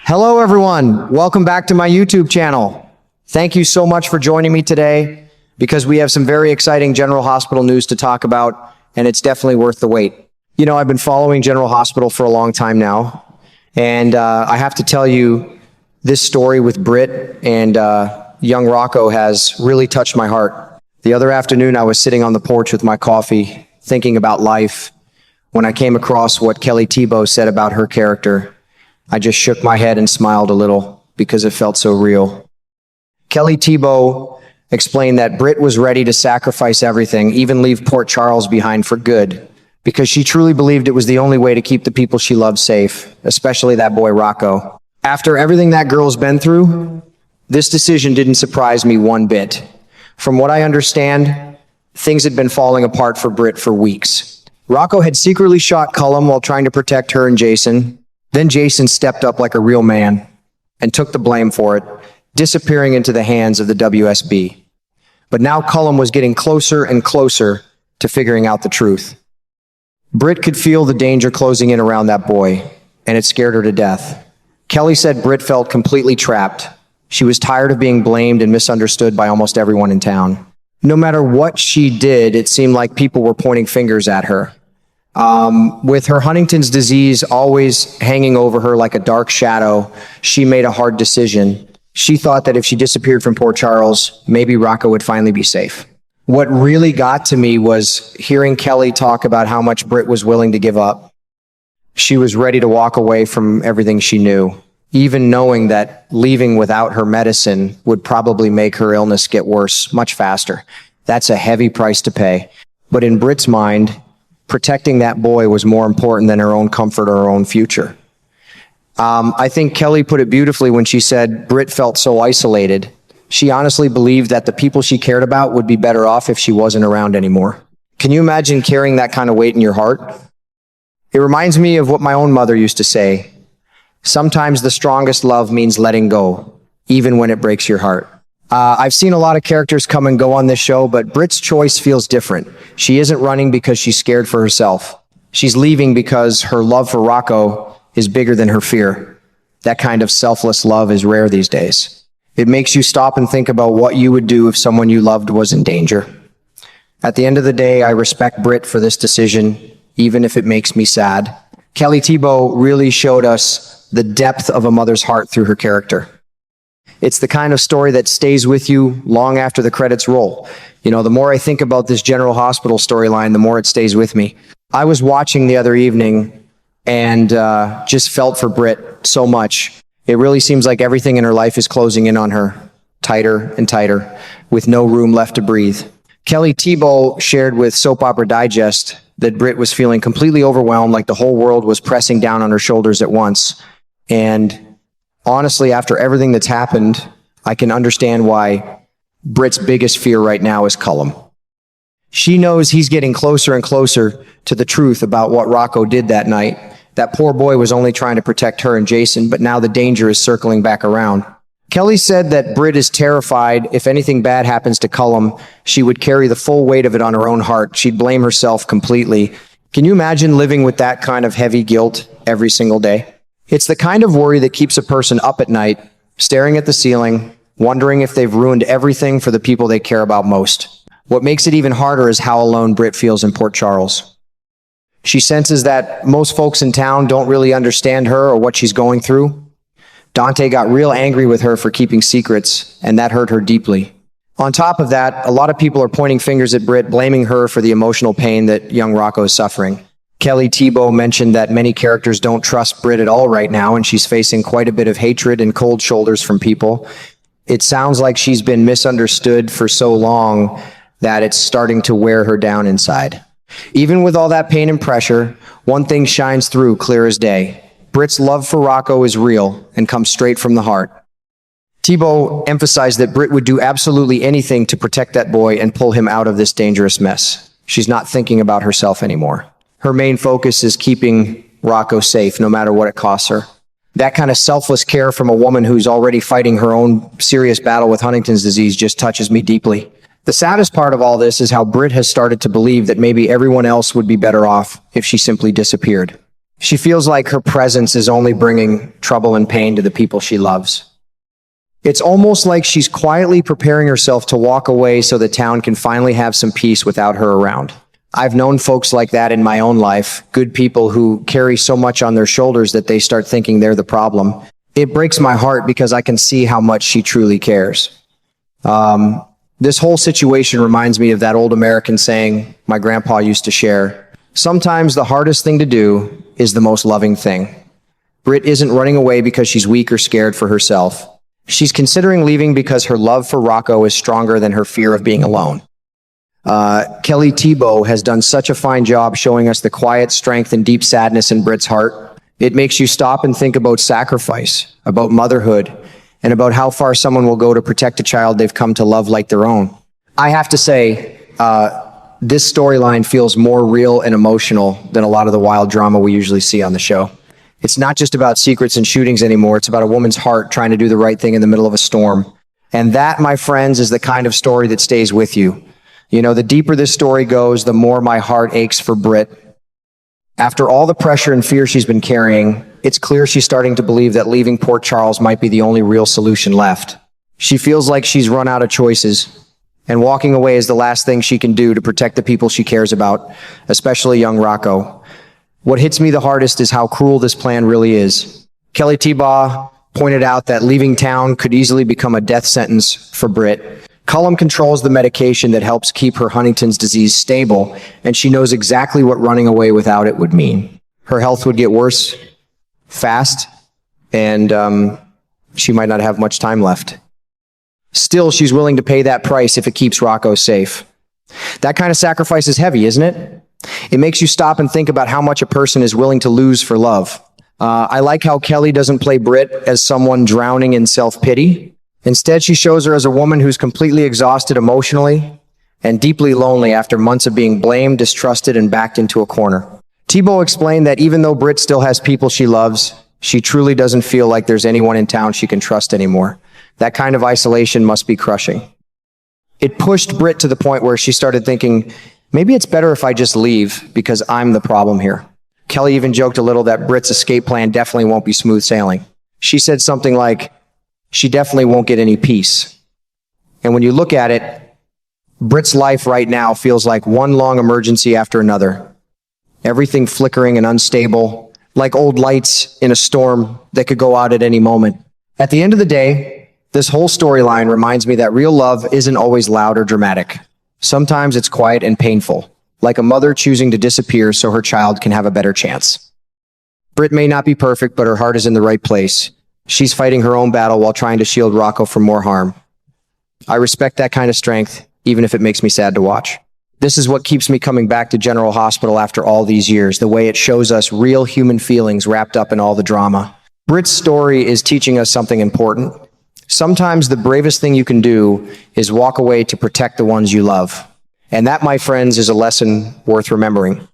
Hello everyone, welcome back to my YouTube channel. Thank you so much for joining me today because we have some very exciting General Hospital news to talk about, and it's definitely worth the wait. You know, I've been following General Hospital for a long time now, and I have to tell you, this story with Britt and young Rocco has really touched my heart. The other afternoon, I was sitting on the porch with my coffee, thinking about life, when I came across what Kelly Thiebaud said about her character. I just shook my head and smiled a little because it felt so real. Kelly Thiebaud explained that Britt was ready to sacrifice everything, even leave Port Charles behind for good, because she truly believed it was the only way to keep the people she loved safe, especially that boy Rocco. After everything that girl's been through, this decision didn't surprise me one bit. From what I understand, things had been falling apart for Britt for weeks. Rocco had secretly shot Cullum while trying to protect her and Jason. Then Jason stepped up like a real man and took the blame for it, disappearing into the hands of the WSB. But now Cullum was getting closer and closer to figuring out the truth. Britt could feel the danger closing in around that boy, and it scared her to death. Kelly said Britt felt completely trapped. She was tired of being blamed and misunderstood by almost everyone in town. No matter what she did, it seemed like people were pointing fingers at her. With her Huntington's disease always hanging over her like a dark shadow, she made a hard decision. She thought that if she disappeared from Port Charles, maybe Rocco would finally be safe. What really got to me was hearing Kelly talk about how much Britt was willing to give up. She was ready to walk away from everything she knew, even knowing that leaving without her medicine would probably make her illness get worse much faster. That's a heavy price to pay. But in Britt's mind, protecting that boy was more important than her own comfort or her own future. I think Kelly put it beautifully when she said Britt felt so isolated. She honestly believed that the people she cared about would be better off if she wasn't around anymore. Can you imagine carrying that kind of weight in your heart? It reminds me of what my own mother used to say. Sometimes the strongest love means letting go, even when it breaks your heart. I've seen a lot of characters come and go on this show, but Britt's choice feels different. She isn't running because she's scared for herself. She's leaving because her love for Rocco is bigger than her fear. That kind of selfless love is rare these days. It makes you stop and think about what you would do if someone you loved was in danger. At the end of the day, I respect Britt for this decision, even if it makes me sad. Kelly Thiebaud really showed us the depth of a mother's heart through her character. It's the kind of story that stays with you long after the credits roll. You know, the more I think about this General Hospital storyline, the more it stays with me. I was watching the other evening and just felt for Britt so much. It really seems like everything in her life is closing in on her, tighter and tighter, with no room left to breathe. Kelly Thiebaud shared with Soap Opera Digest that Britt was feeling completely overwhelmed, like the whole world was pressing down on her shoulders at once. And honestly, after everything that's happened, I can understand why Britt's biggest fear right now is Cullum. She knows he's getting closer and closer to the truth about what Rocco did that night. That poor boy was only trying to protect her and Jason, but now the danger is circling back around. Kelly said that Britt is terrified if anything bad happens to Cullum, she would carry the full weight of it on her own heart. She'd blame herself completely. Can you imagine living with that kind of heavy guilt every single day? It's the kind of worry that keeps a person up at night, staring at the ceiling, wondering if they've ruined everything for the people they care about most. What makes it even harder is how alone Britt feels in Port Charles. She senses that most folks in town don't really understand her or what she's going through. Dante got real angry with her for keeping secrets, and that hurt her deeply. On top of that, a lot of people are pointing fingers at Britt, blaming her for the emotional pain that young Rocco is suffering. Kelly Thiebaud mentioned that many characters don't trust Britt at all right now, and she's facing quite a bit of hatred and cold shoulders from people. It sounds like she's been misunderstood for so long that it's starting to wear her down inside. Even with all that pain and pressure, one thing shines through clear as day. Britt's love for Rocco is real and comes straight from the heart. Thiebaud emphasized that Britt would do absolutely anything to protect that boy and pull him out of this dangerous mess. She's not thinking about herself anymore. Her main focus is keeping Rocco safe, no matter what it costs her. That kind of selfless care from a woman who's already fighting her own serious battle with Huntington's disease just touches me deeply. The saddest part of all this is how Britt has started to believe that maybe everyone else would be better off if she simply disappeared. She feels like her presence is only bringing trouble and pain to the people she loves. It's almost like she's quietly preparing herself to walk away so the town can finally have some peace without her around. I've known folks like that in my own life, good people who carry so much on their shoulders that they start thinking they're the problem. It breaks my heart because I can see how much she truly cares. This whole situation reminds me of that old American saying my grandpa used to share. Sometimes the hardest thing to do is the most loving thing. Britt isn't running away because she's weak or scared for herself. She's considering leaving because her love for Rocco is stronger than her fear of being alone. Kelly Thiebaud has done such a fine job showing us the quiet strength and deep sadness in Britt's heart. It makes you stop and think about sacrifice, about motherhood, and about how far someone will go to protect a child they've come to love like their own. I have to say, this storyline feels more real and emotional than a lot of the wild drama we usually see on the show. It's not just about secrets and shootings anymore. It's about a woman's heart trying to do the right thing in the middle of a storm. And that, my friends, is the kind of story that stays with you. You know, the deeper this story goes, the more my heart aches for Britt. After all the pressure and fear she's been carrying, it's clear she's starting to believe that leaving Port Charles might be the only real solution left. She feels like she's run out of choices, and walking away is the last thing she can do to protect the people she cares about, especially young Rocco. What hits me the hardest is how cruel this plan really is. Kelly Thiebaud pointed out that leaving town could easily become a death sentence for Britt. Cullum controls the medication that helps keep her Huntington's disease stable, and she knows exactly what running away without it would mean. Her health would get worse fast, and she might not have much time left. Still, she's willing to pay that price if it keeps Rocco safe. That kind of sacrifice is heavy, isn't it? It makes you stop and think about how much a person is willing to lose for love. I like how Kelly doesn't play Britt as someone drowning in self-pity. Instead, she shows her as a woman who's completely exhausted emotionally and deeply lonely after months of being blamed, distrusted, and backed into a corner. Thiebaud explained that even though Britt still has people she loves, she truly doesn't feel like there's anyone in town she can trust anymore. That kind of isolation must be crushing. It pushed Britt to the point where she started thinking, maybe it's better if I just leave because I'm the problem here. Kelly even joked a little that Britt's escape plan definitely won't be smooth sailing. She said something like, she definitely won't get any peace. And when you look at it, Britt's life right now feels like one long emergency after another. Everything flickering and unstable, like old lights in a storm that could go out at any moment. At the end of the day, this whole storyline reminds me that real love isn't always loud or dramatic. Sometimes it's quiet and painful, like a mother choosing to disappear so her child can have a better chance. Britt may not be perfect, but her heart is in the right place. She's fighting her own battle while trying to shield Rocco from more harm. I respect that kind of strength, even if it makes me sad to watch. This is what keeps me coming back to General Hospital after all these years, the way it shows us real human feelings wrapped up in all the drama. Britt's story is teaching us something important. Sometimes the bravest thing you can do is walk away to protect the ones you love. And that, my friends, is a lesson worth remembering.